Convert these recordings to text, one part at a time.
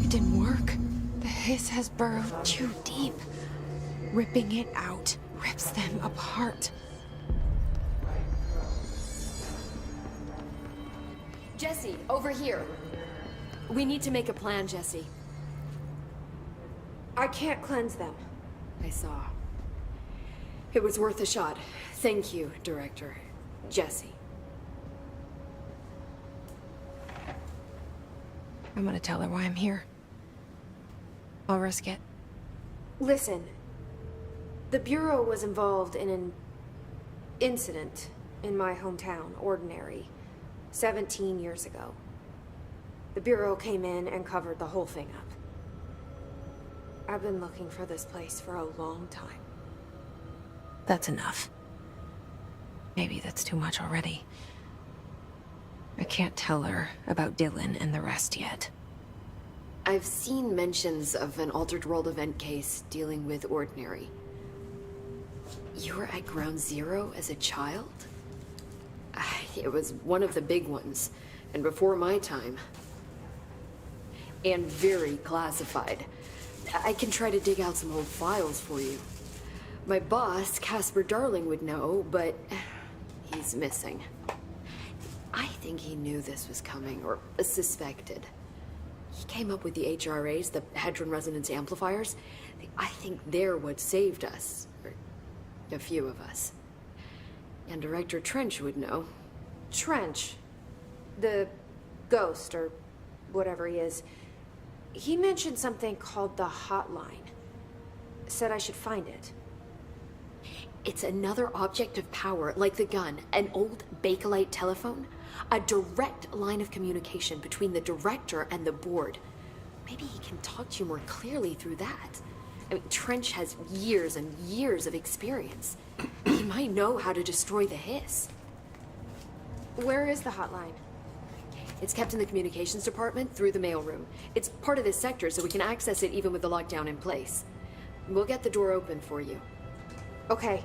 It didn't work. The hiss has burrowed too deep. Ripping it out rips them apart. Jesse, over here. We need to make a plan, Jesse. I can't cleanse them. I saw. It was worth a shot. Thank you, Director. Jesse. I'm gonna tell her why I'm here. I'll risk it. Listen. The Bureau was involved in an incident in my hometown, Ordinary, 17 years ago. The Bureau came in and covered the whole thing up. I've been looking for this place for a long time. That's enough. Maybe that's too much already. I can't tell her about Dylan and the rest yet. I've seen mentions of an Altered World event case dealing with Ordinary. You were at Ground Zero as a child? It was one of the big ones, and before my time. And very classified. I can try to dig out some old files for you. My boss, Casper Darling, would know, but he's missing. I think he knew this was coming, or suspected. He came up with the HRAs, the Hadron Resonance Amplifiers. I think they're what saved us. Or a few of us. And Director Trench would know. Trench. The ghost, or whatever he is. He mentioned something called the Hotline. Said I should find it. It's another object of power, like the gun, an old Bakelite telephone. A direct line of communication between the director and the board. Maybe he can talk to you more clearly through that. I mean, Trench has years and years of experience. He might know how to destroy the hiss. Where is the hotline? It's kept in the communications department through the mailroom. It's part of this sector, so we can access it even with the lockdown in place. We'll get the door open for you. Okay,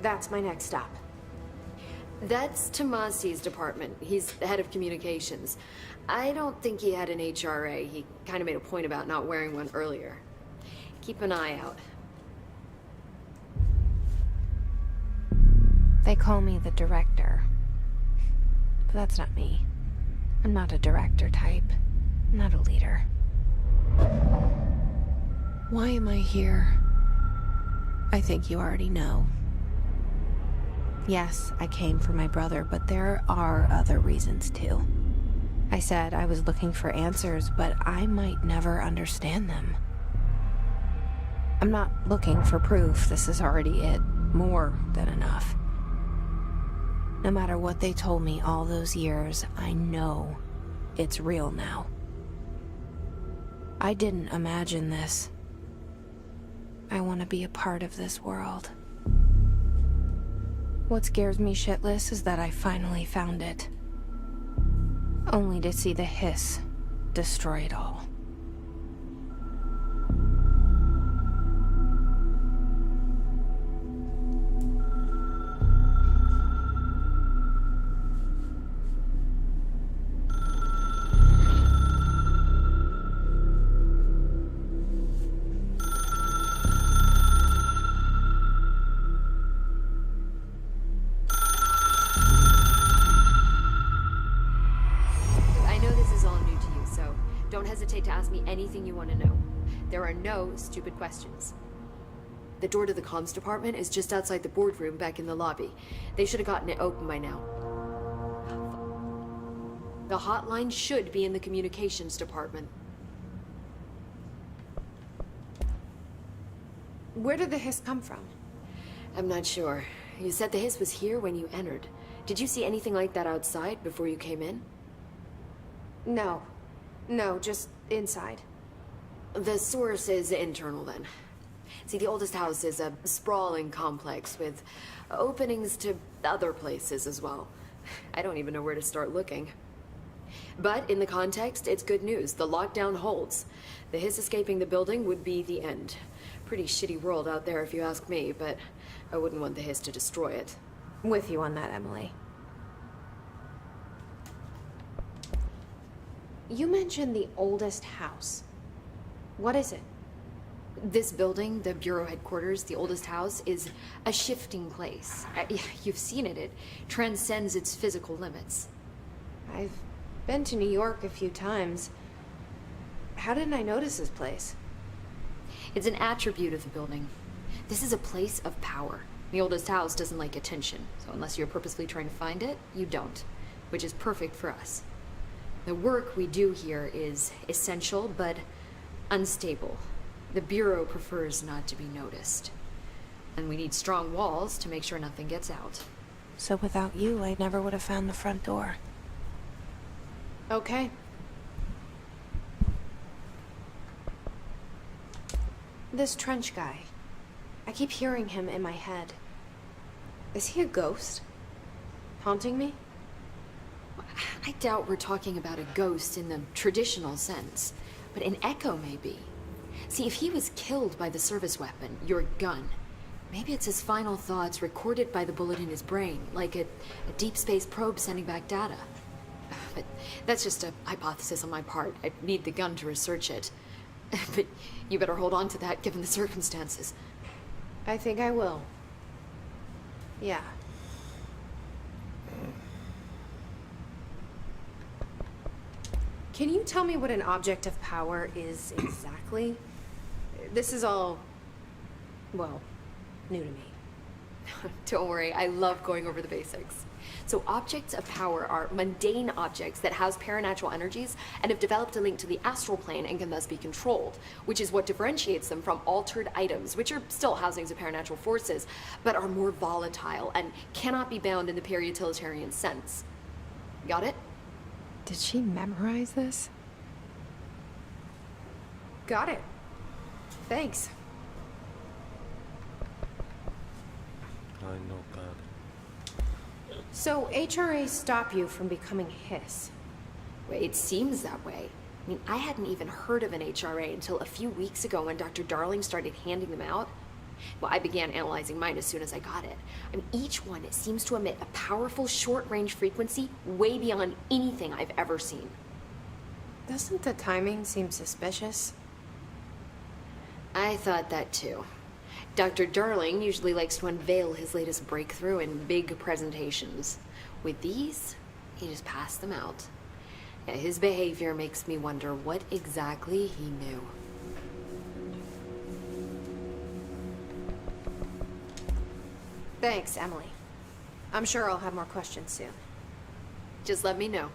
that's my next stop. That's Tomasi's department. He's the head of communications. I don't think he had an HRA. He kind of made a point about not wearing one earlier. Keep an eye out. They call me the director. But that's not me. I'm not a director type. I'm not a leader. Why am I here? I think you already know. Yes, I came for my brother, but there are other reasons too. I said I was looking for answers, but I might never understand them. I'm not looking for proof. This is already it. More than enough. No matter what they told me all those years, I know it's real now. I didn't imagine this. I want to be a part of this world. What scares me shitless is that I finally found it. Only to see the hiss destroy it all. To ask me anything you want to know. There are no stupid questions. The door to the comms department is just outside the boardroom back in the lobby. They should have gotten it open by now. The hotline should be in the communications department. Where did the hiss come from? I'm not sure. You said the hiss was here when you entered. Did you see anything like that outside before you came in? No, just inside. The source is internal then. See, the oldest house is a sprawling complex with openings to other places as well. I don't even know where to start looking. But in the context, it's good news. The lockdown holds. The hiss escaping the building would be the end. Pretty shitty world out there if you ask me, but I wouldn't want the hiss to destroy it. With you on that, Emily. You mentioned the oldest house. What is it? This building, the Bureau headquarters, the oldest house, is a shifting place. You've seen it. It transcends its physical limits. I've been to New York a few times. How didn't I notice this place? It's an attribute of the building. This is a place of power. The oldest house doesn't like attention, so unless you're purposefully trying to find it, you don't, which is perfect for us. The work we do here is essential, but unstable. The Bureau prefers not to be noticed. And we need strong walls to make sure nothing gets out. So without you, I never would have found the front door. Okay. This trench guy. I keep hearing him in my head. Is he a ghost? Haunting me? I doubt we're talking about a ghost in the traditional sense, but an echo maybe. See, if he was killed by the service weapon, your gun, maybe it's his final thoughts recorded by the bullet in his brain, like a deep space probe sending back data. But that's just a hypothesis on my part. I need the gun to research it. But you better hold on to that given the circumstances. I think I will. Yeah. Can you tell me what an object of power is exactly? This is all, well, new to me. Don't worry, I love going over the basics. So objects of power are mundane objects that house paranatural energies and have developed a link to the astral plane and can thus be controlled, which is what differentiates them from altered items, which are still housings of paranatural forces, but are more volatile and cannot be bound in the peri-utilitarian sense. Got it? Did she memorize this? Got it. Thanks. I know God. So HRA stop you from becoming Hiss? Well, it seems that way. I mean, I hadn't even heard of an HRA until a few weeks ago when Dr. Darling started handing them out. Well, I began analyzing mine as soon as I got it. I mean, each one seems to emit a powerful short-range frequency way beyond anything I've ever seen. Doesn't the timing seem suspicious? I thought that too. Dr. Darling usually likes to unveil his latest breakthrough in big presentations. With these, he just passed them out. Yeah, his behavior makes me wonder what exactly he knew. Thanks, Emily. I'm sure I'll have more questions soon. Just let me know.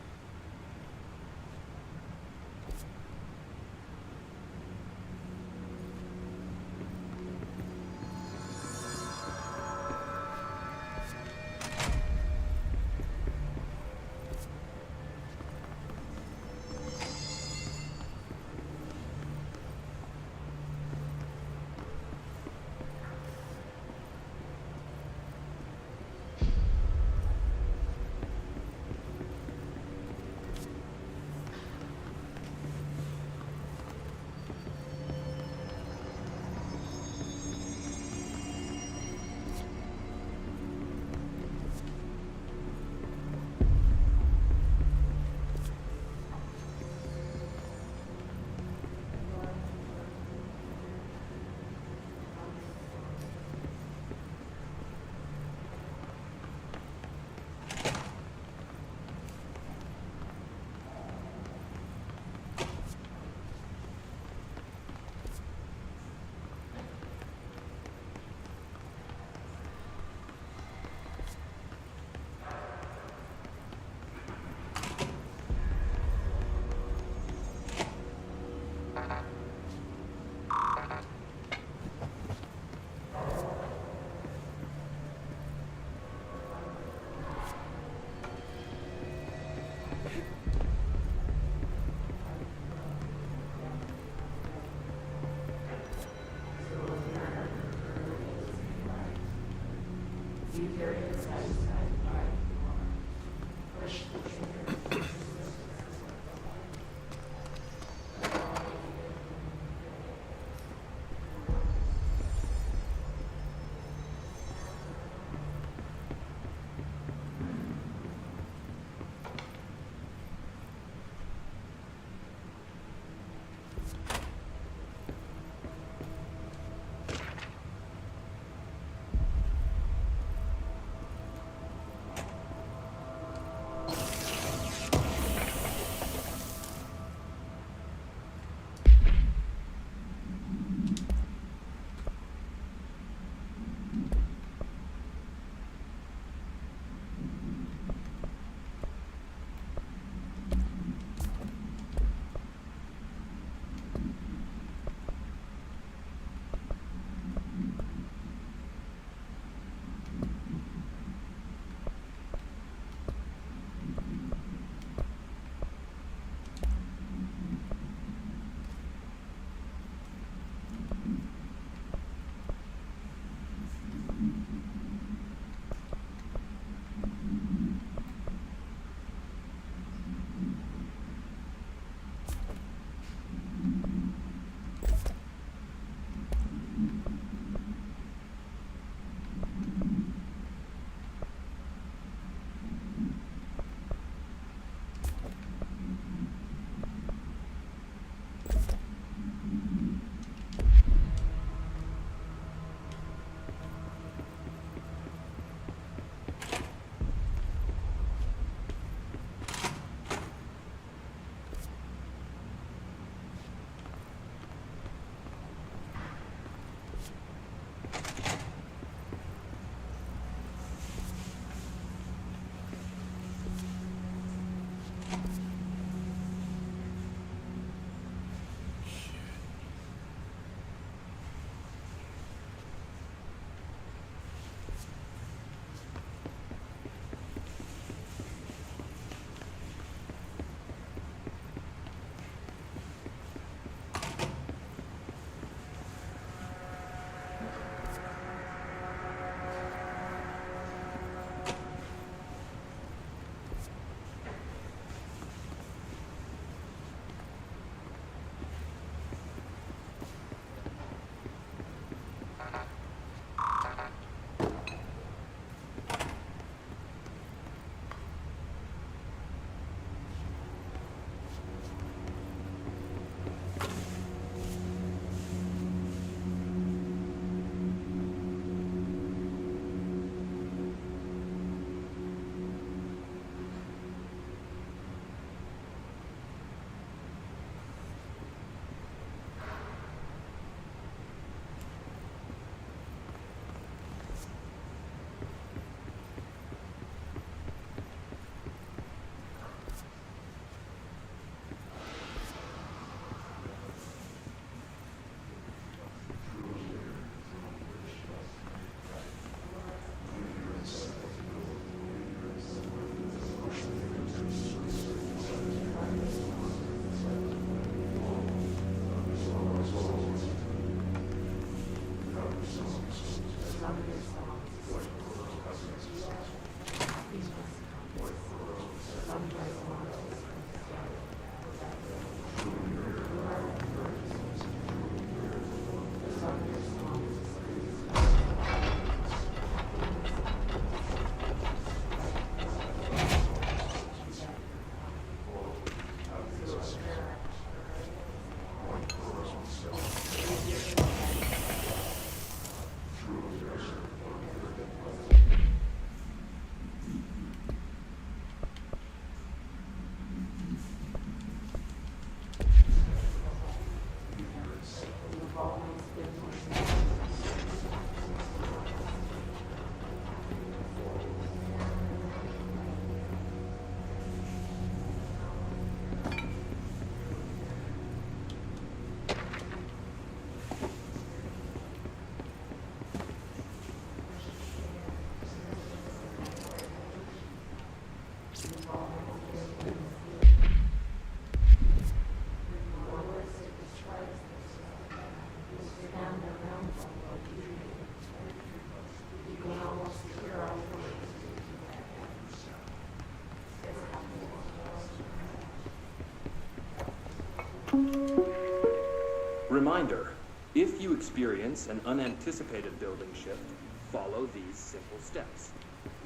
Reminder, if you experience an unanticipated building shift, follow these simple steps.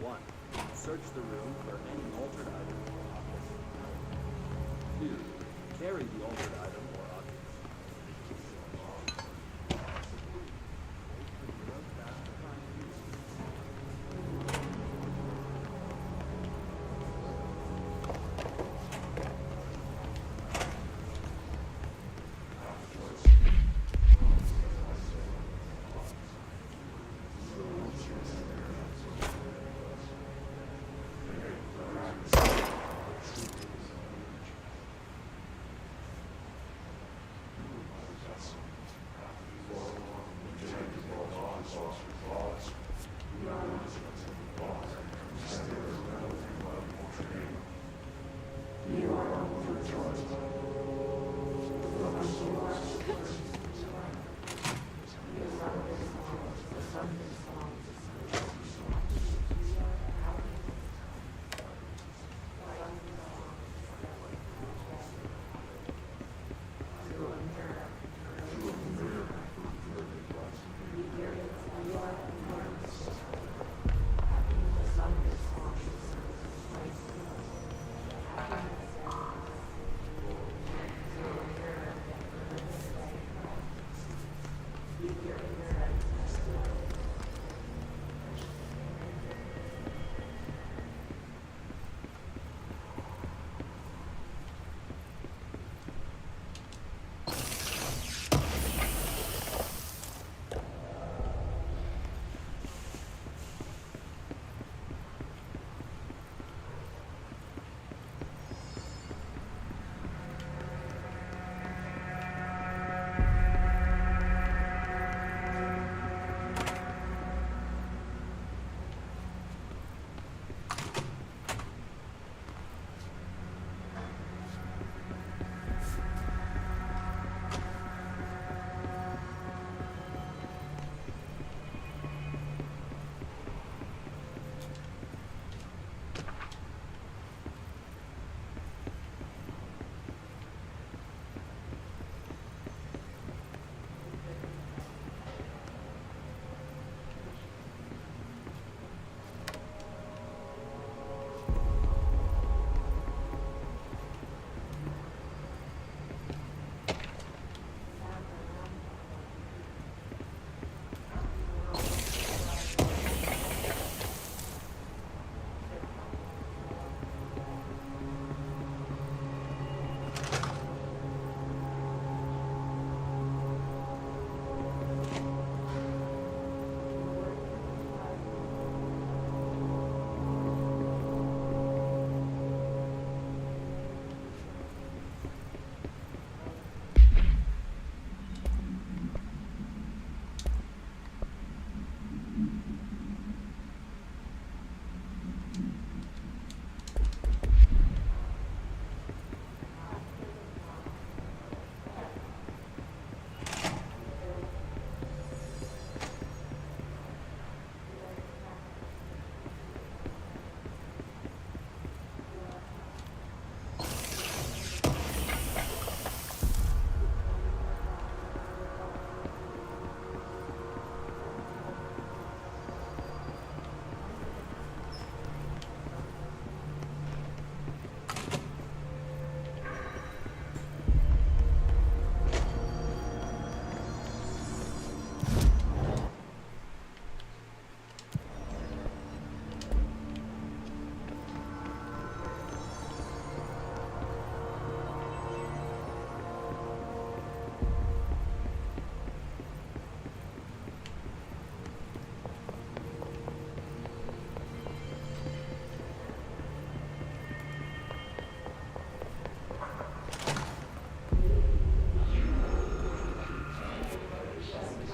1. Search the room for any altered item or object. 2. Carry the altered item or object.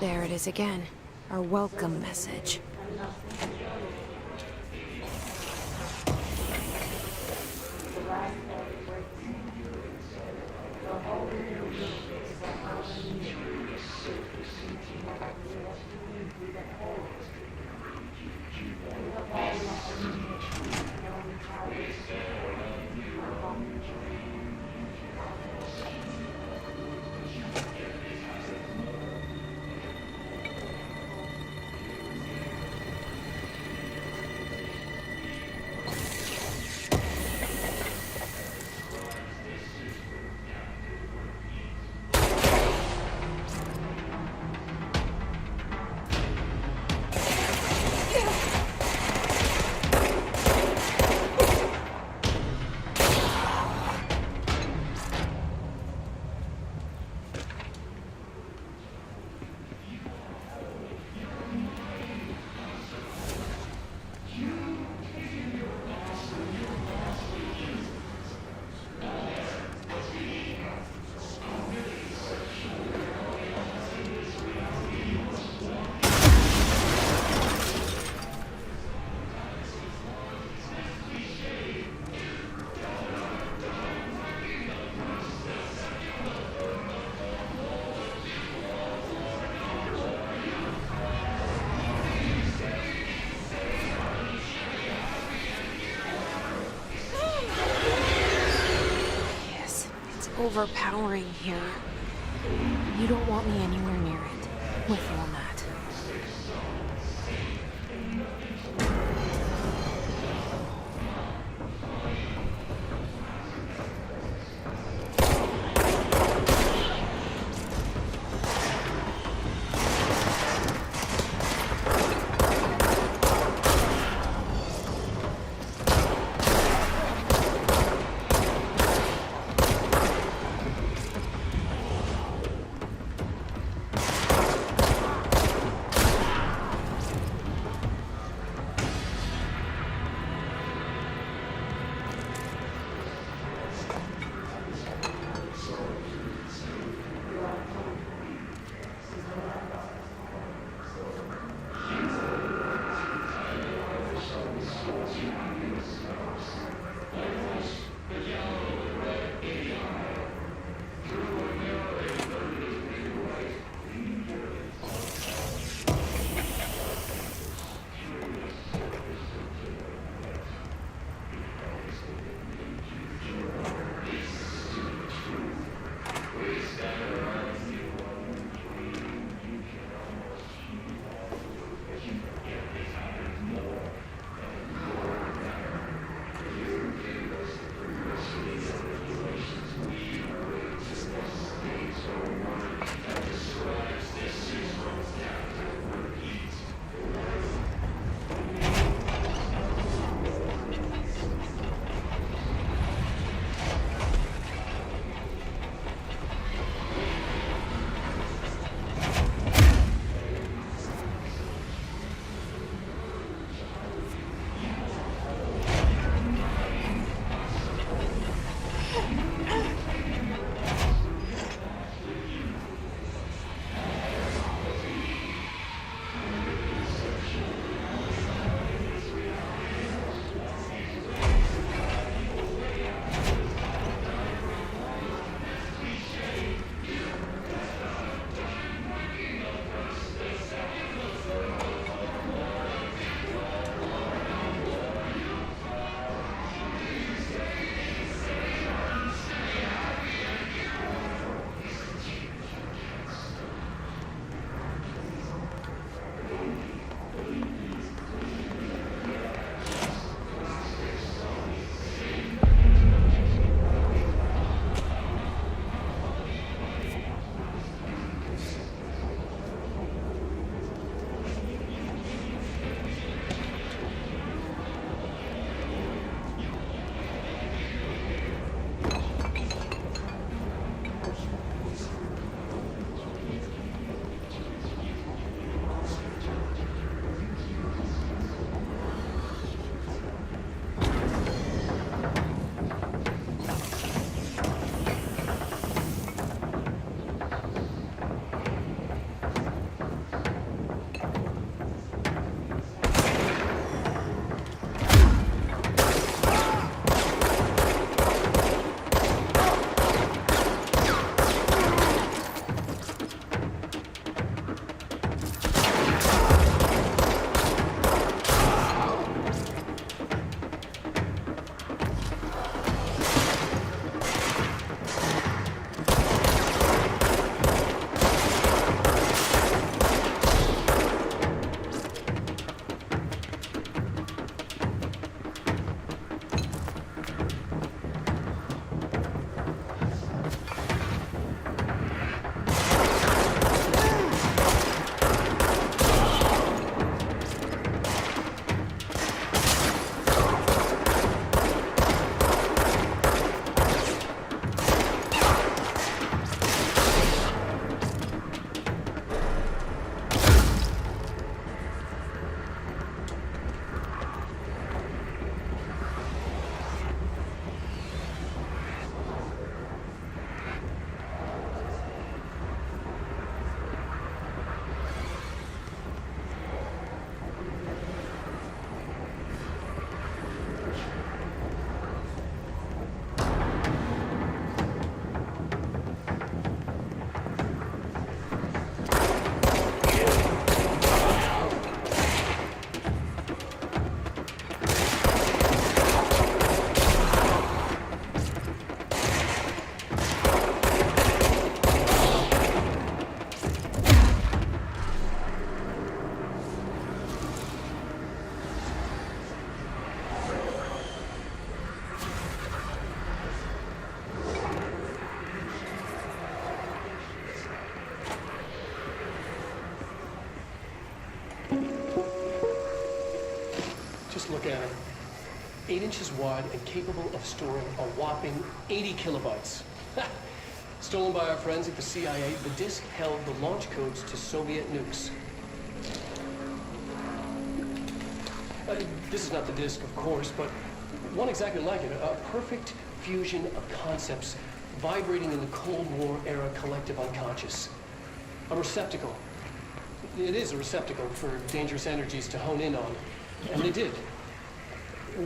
There it is again. Our welcome message. overpowering here. You don't want me anywhere near it with all that. Just look at it. 8 inches wide and capable of storing a whopping 80 kilobytes. Stolen by our friends at the CIA, the disk held the launch codes to Soviet nukes. This is not the disk, of course, but one exactly like it. A perfect fusion of concepts vibrating in the Cold War era collective unconscious. A receptacle. It is a receptacle for dangerous energies to hone in on. And they did.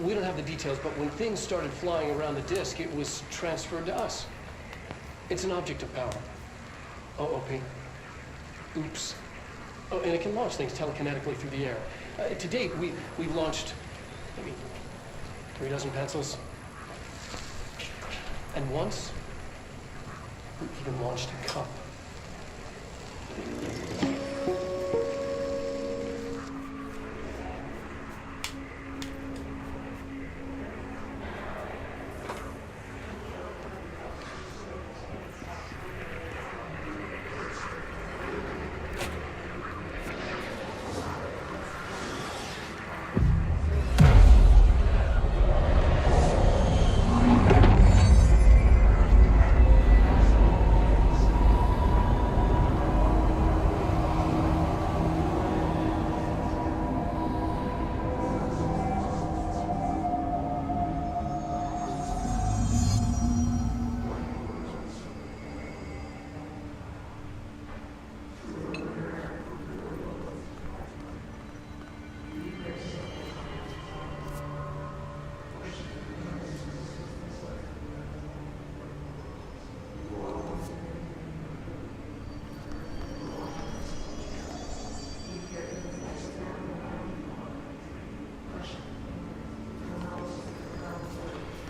We don't have the details, but when things started flying around the disk, it was transferred to us. It's an object of power. OOP. Oops. Oh, and it can launch things telekinetically through the air. To date, we've launched maybe 3 dozen pencils. And once, we even launched a cup.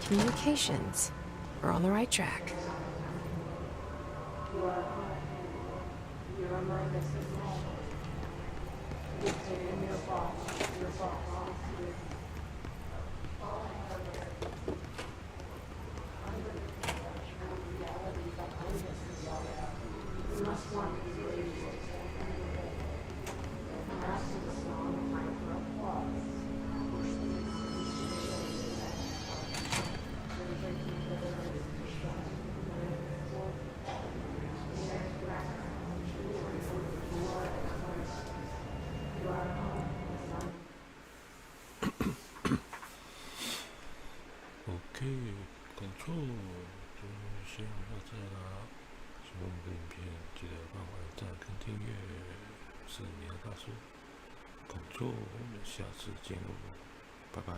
Communications. We're on the right track. OK， control 就先到这啦。喜欢我们的影片，记得帮我按赞跟订阅。是你的大叔，control，我们下次见喽，拜拜。